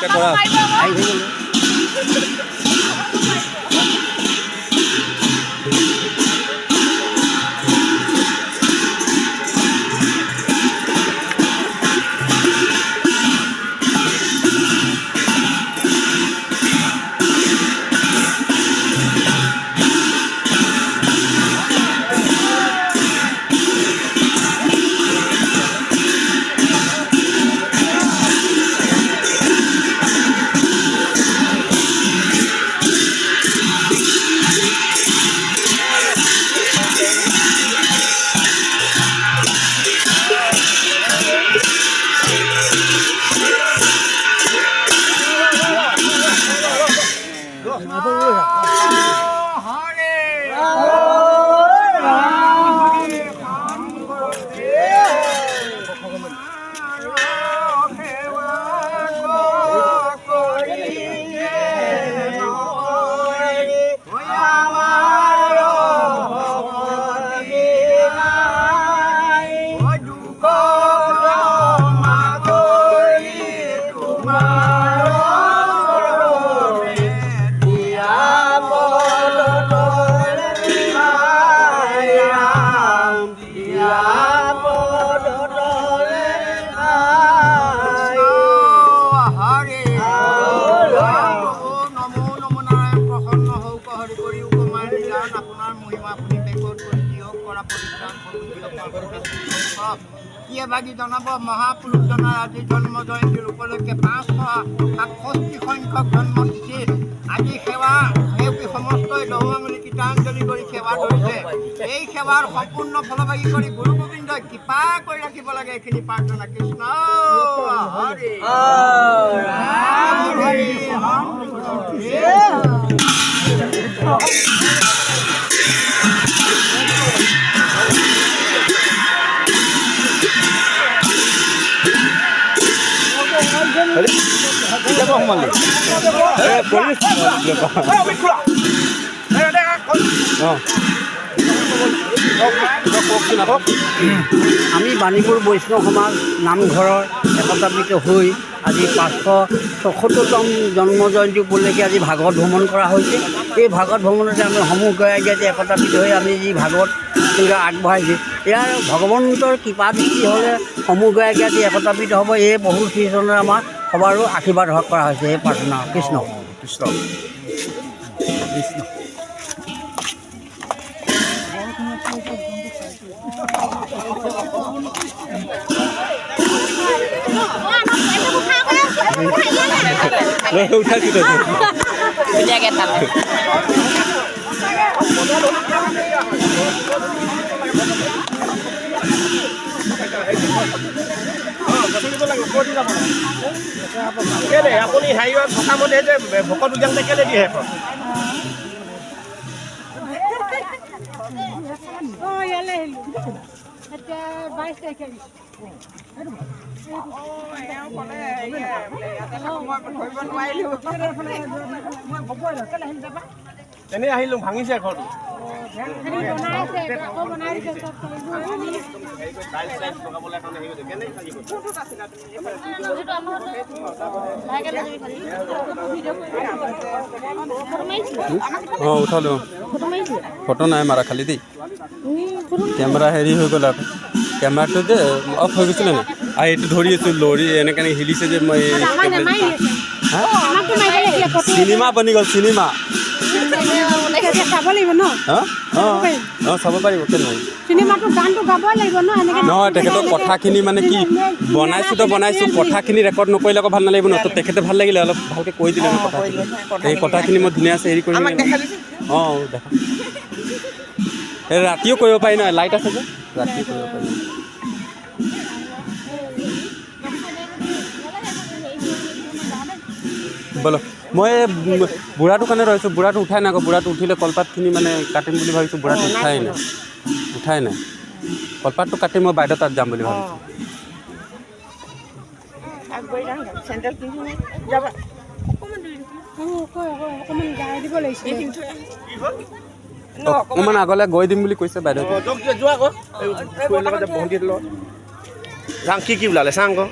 কৰা বাগি জনাব মহাপুৰুষজনাৰ আজি জন্ম জয়ন্তীৰ উপলক্ষে 567 সংখ্যক জন্মতিথিত আজি সেৱী সমস্তই দৌআঙুলি গীতাঞ্জলি কৰি সেৱা ধৰিছে। এই সেৱাৰ সম্পূৰ্ণ ফলভাগী কৰি গুৰু গোবিন্দই কৃপা কৰি ৰাখিব লাগে এইখিনি প্ৰাৰ্থনা। কৃষ্ণ হৰি আমি বাণীপুৰ বৈষ্ণৱ সমাজ নামঘৰৰ একত্ৰিত হৈ আজি 574তম জন্ম জয়ন্তী উপলক্ষে আজি ভাগৱত ভ্ৰমণ কৰা হৈছে। এই ভাগৱত ভ্ৰমণতে আমি সমূহ গৰাকী একত্ৰিত হৈ আমি যি ভাগৱত আগবঢ়াইছোঁ, ইয়াৰ ভগৱন্তৰ কৃপা দৃষ্টি হ'লে সমূহ গৰাকী আজি একত্ৰিত হ'ব। এই বহু শ্ৰীজনে আমাৰ সবাৰো আশীৰ্বাদ কৰা হৈছে। এই প্ৰাৰ্থনা। কৃষ্ণ কৃষ্ণ কৃষ্ণ। আপুনি হেৰিয়ত সকামতে যে ভকত উদ্যান কেলে দিয়ে তেনে আহিলোঁ ভাঙিছে ঘৰটো। উঠালোঁ ফটো নাই মাৰা খালি দেই কেমেৰা হেৰি হৈ গ'ল আকৌ কেমেৰাটো যে অফ হৈ গৈছিলে নে আৰু এইটো ধৰি আছোঁ লৰি এনেকৈ হিলিছে যে মই চিনেমা বনি গ'ল চিনেমা চাব লাগিব ন চাব পাৰিব কেনে চিনেমাটো গানটো গাবই লাগিব ন নহয় তেখেতৰ কথাখিনি মানে কি বনাইছোঁ কথাখিনি ৰেকৰ্ড নকৰিলে আকৌ ভাল নালাগিব ন তো তেখেতে ভাল লাগিলে অলপ ভালকৈ কৈ দিলে কথাখিনি এই কথাখিনি মই ধুনীয়াছে হেৰি কৰি দেখা এই ৰাতিও কৰিব পাৰি নহয় লাইট আছে যে ৰাতিও কৰিব পাৰি বলো মই বুঢ়াটোৰ কাৰণে ৰৈছোঁ বুঢ়াটো উঠাই নাই আকৌ বুঢ়াটো উঠিলে কলপাতখিনি মানে কাটিম বুলি ভাবিছোঁ বুঢ়াটো উঠাই নাই কলপাতটো কাটি মই বাইদেউ তাত যাম বুলি ভাবিছোঁ অকণমান আগলৈ গৈ দিম বুলি কৈছে বাইদেউ কি ওলালে চাওঁ আকৌ